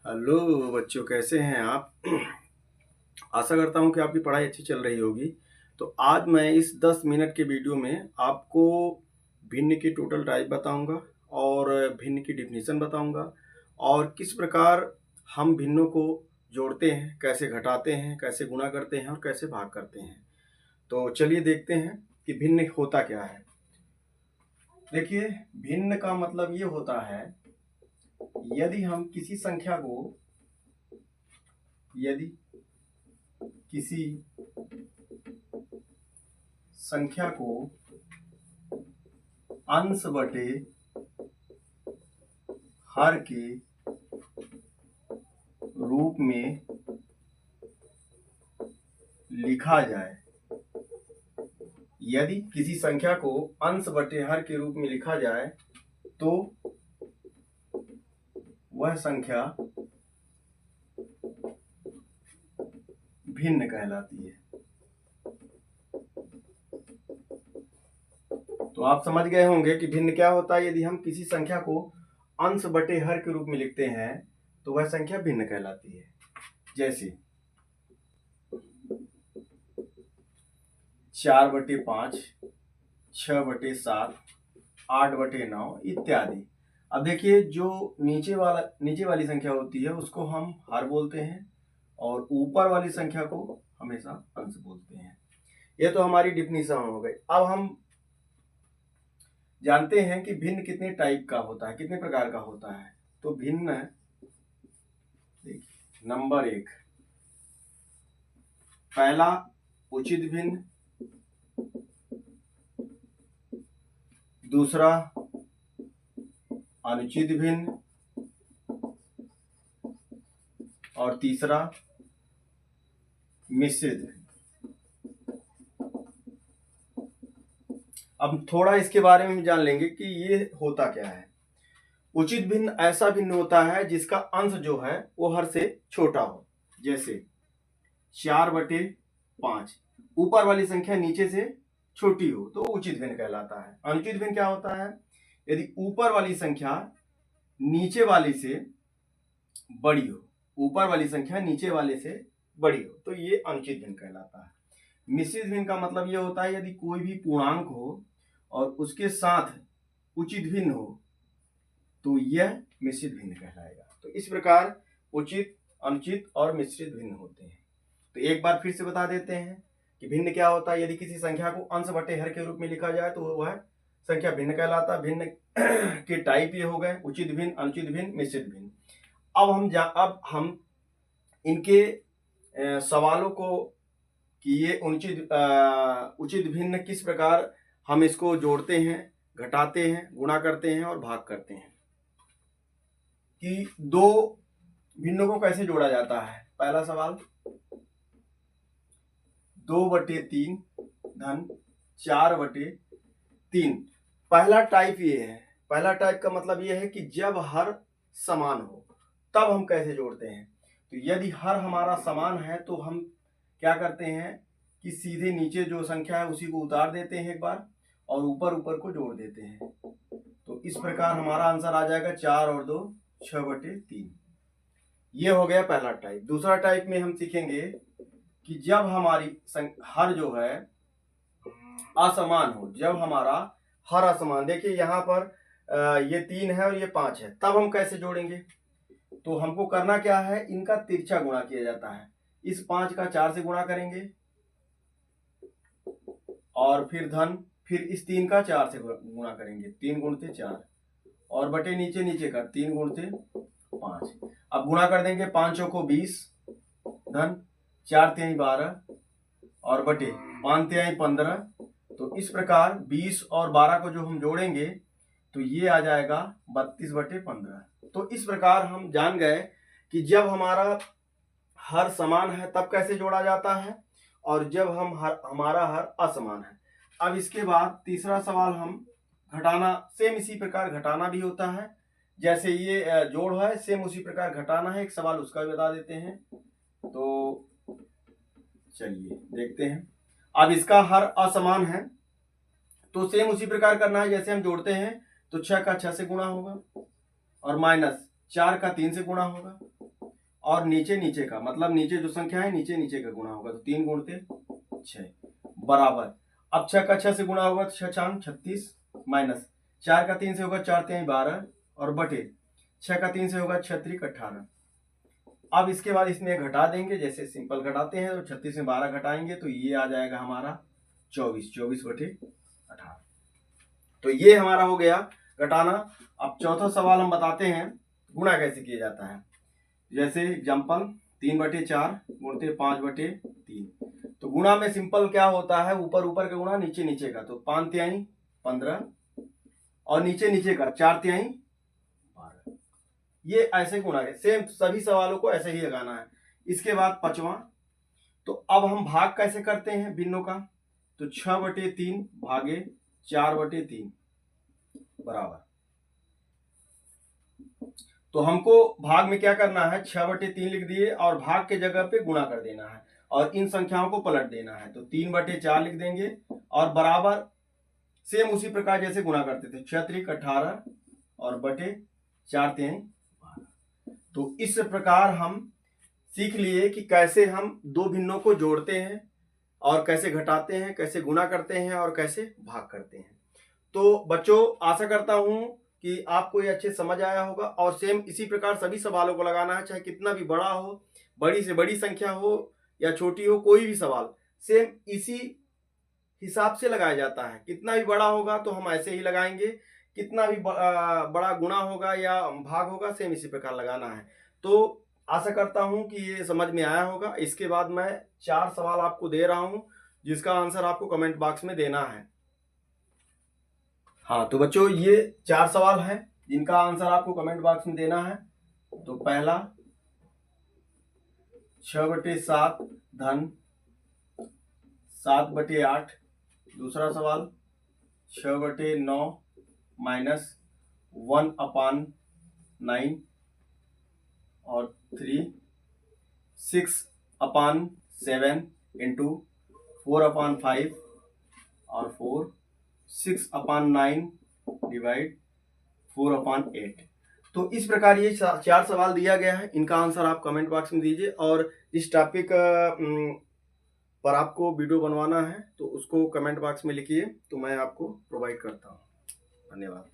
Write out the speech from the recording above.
Hello बच्चों, कैसे हैं आप? आशा करता हूं कि आपकी पढ़ाई अच्छी चल रही होगी। तो आज मैं इस 10 मिनट के वीडियो में आपको भिन्न की टोटल टाइप बताऊंगा और भिन्न की डिफिनीशन बताऊंगा और किस प्रकार हम भिन्नों को जोड़ते हैं, कैसे घटाते हैं, कैसे गुणा करते हैं और कैसे भाग करते हैं। तो चलिए देखते हैं कि भिन्न होता क्या है। देखिए, भिन्न का मतलब ये होता है यदि हम किसी संख्या को यदि किसी संख्या को अंश बटे हर के रूप में लिखा जाए। यदि किसी संख्या को अंश बटे हर के रूप में लिखा जाए तो वह संख्या भिन्न कहलाती है। तो आप समझ गए होंगे कि भिन्न क्या होता है। यदि हम किसी संख्या को अंश बटे हर के रूप में लिखते हैं तो वह संख्या भिन्न कहलाती है। जैसे 4/5, 6/7, 8/9 इत्यादि। अब देखिए, जो नीचे वाली संख्या होती है उसको हम हर बोलते हैं और ऊपर वाली संख्या को हमेशा अंश बोलते हैं। ये तो हमारी डिफिनीशन हो गई। अब हम जानते हैं कि भिन्न कितने टाइप का होता है, कितने प्रकार का होता है। तो भिन्न देखिए, नंबर 1 पहला उचित भिन्न, दूसरा अनुचित भिन्न और तीसरा मिश्रित भिन्न। अब थोड़ा इसके बारे में जान लेंगे कि ये होता क्या है। उचित भिन्न ऐसा भिन्न होता है जिसका अंश जो है वो हर से छोटा हो। जैसे 4/5, ऊपर वाली संख्या नीचे से छोटी हो तो उचित भिन्न कहलाता है। अनुचित भिन्न क्या होता है? यदि ऊपर वाली संख्या नीचे वाली से बड़ी हो, ऊपर वाली संख्या नीचे वाले से बड़ी हो तो ये अनुचित भिन्न कहलाता है। मिश्रित भिन्न का मतलब ये होता है यदि कोई भी पूर्णांक हो और उसके साथ उचित भिन्न हो तो यह मिश्रित भिन्न कहलाएगा। तो इस प्रकार उचित, अनुचित और मिश्रित भिन्न होते हैं। तो एक बार फिर से बता देते हैं कि भिन्न क्या होता है। यदि किसी संख्या को अंश बटे हर के रूप में लिखा जाए तो वह संख्या भिन्न कहलाता है। भिन्न के टाइप ये हो गए, उचित भिन्न, अनुचित भिन्न, मिश्रित भिन्न। अब हम इनके सवालों को कि ये उचित भिन्न किस प्रकार हम इसको जोड़ते हैं, घटाते हैं, गुणा करते हैं और भाग करते हैं, कि दो भिन्नों को कैसे जोड़ा जाता है। पहला सवाल 2/3 धन 4/3। पहला टाइप ये है। पहला टाइप का मतलब ये है कि जब हर समान हो तब हम कैसे जोड़ते हैं। तो यदि हर हमारा समान है तो हम क्या करते हैं कि सीधे नीचे जो संख्या है उसी को उतार देते हैं एक बार और ऊपर को जोड़ देते हैं। तो इस प्रकार हमारा आंसर आ जाएगा 4 और 2 6/3। ये हो गया पहला टाइप। दूसरा टाइप में हम सीखेंगे कि जब हमारी हर जो है असमान हो, जब हमारा हर असमान, देखिए यहाँ पर ये 3 है और ये 5 है, तब हम कैसे जोड़ेंगे। तो हमको करना क्या है, इनका तिरछा गुणा किया जाता है। इस 5 का 4 से गुणा करेंगे और फिर धन, फिर इस 3 का 4 से गुणा करेंगे, 3 गुणते 4 और बटे नीचे का 3 गुणते 5। अब गुणा कर देंगे, 5 को 20 धन 4 तिहाई 12 और बटे 5 तिहाई 15। तो इस प्रकार 20 और 12 को जो हम जोड़ेंगे तो ये आ जाएगा 32/15। तो इस प्रकार हम जान गए कि जब हमारा हर समान है तब कैसे जोड़ा जाता है और जब हमारा हर असमान है। अब इसके बाद तीसरा सवाल हम घटाना, सेम इसी प्रकार घटाना भी होता है। जैसे ये जोड़ है, सेम उसी प्रकार घटाना है। एक सवाल उसका भी बता देते हैं। तो चलिए देखते हैं। अब इसका हर असमान है तो सेम उसी प्रकार करना है। जैसे हम जोड़ते हैं तो 6 का 6 से गुणा होगा और माइनस 4 का 3 से गुणा होगा और नीचे नीचे का, मतलब नीचे जो संख्या है नीचे नीचे का गुणा होगा, तो 3 गुणते 6 बराबर। अब 6 का 6 से गुणा होगा तो 6 चार 36 माइनस 4 का 3 से होगा 4 3 12 और बटे 6 का 3 से होगा 6 3 18। अब इसके बाद इसमें घटा देंगे, जैसे सिंपल घटाते हैं तो 36 में 12 घटाएंगे तो ये आ जाएगा हमारा 24 बटे 18। तो ये हमारा हो गया घटाना। अब चौथा सवाल हम बताते हैं गुणा कैसे किया जाता है। जैसे एग्जाम्पल 3 बटे 4 गुणते 5 बटे 3। तो गुणा में सिंपल क्या होता है, ऊपर ऊपर का गुणा नीचे नीचे का, तो 5 तिहाई 15 और नीचे नीचे का 4 तिहाई 12। ये ऐसे गुणा है, सेम सभी सवालों को ऐसे ही लगाना है। इसके बाद पांचवा, तो अब हम भाग कैसे करते हैं भिन्नों का, तो 6 बटे 3 भागे 4 बटे 3 बराबर। तो हमको भाग में क्या करना है, 6 बटे 3 लिख दिए और भाग के जगह पे गुणा कर देना है और इन संख्याओं को पलट देना है, तो 3 बटे 4 लिख देंगे और बराबर सेम उसी प्रकार जैसे गुणा करते थे, 6 त्रिक 18 और बटे 4 तिहाई 12। तो इस प्रकार हम सीख लिए कि कैसे हम दो भिन्नों को जोड़ते हैं और कैसे घटाते हैं, कैसे गुणा करते हैं और कैसे भाग करते हैं। तो बच्चों आशा करता हूं कि आपको ये अच्छे समझ आया होगा और सेम इसी प्रकार सभी सवालों को लगाना है, चाहे कितना भी बड़ा हो, बड़ी से बड़ी संख्या हो या छोटी हो, कोई भी सवाल सेम इसी हिसाब से लगाया जाता है। कितना भी बड़ा होगा तो हम ऐसे ही लगाएंगे, कितना भी बड़ा गुणा होगा या भाग होगा सेम इसी प्रकार लगाना है। तो आशा करता हूं कि ये समझ में आया होगा। इसके बाद मैं 4 सवाल आपको दे रहा हूं जिसका आंसर आपको कमेंट बॉक्स में देना है। हाँ तो बच्चों ये 4 सवाल हैं जिनका आंसर आपको कमेंट बॉक्स में देना है। तो पहला 6 बटे 7 धन 7 बटे 8। दूसरा सवाल 6 बटे 9 माइनस 1/9 और 6/7 इंटू 4/5 और 4 6/9 डिवाइड 4/8। तो इस प्रकार ये 4 सवाल दिया गया है, इनका आंसर आप कमेंट बॉक्स में दीजिए और इस टॉपिक पर आपको वीडियो बनवाना है तो उसको कमेंट बॉक्स में लिखिए, तो मैं आपको प्रोवाइड करता हूँ। धन्यवाद।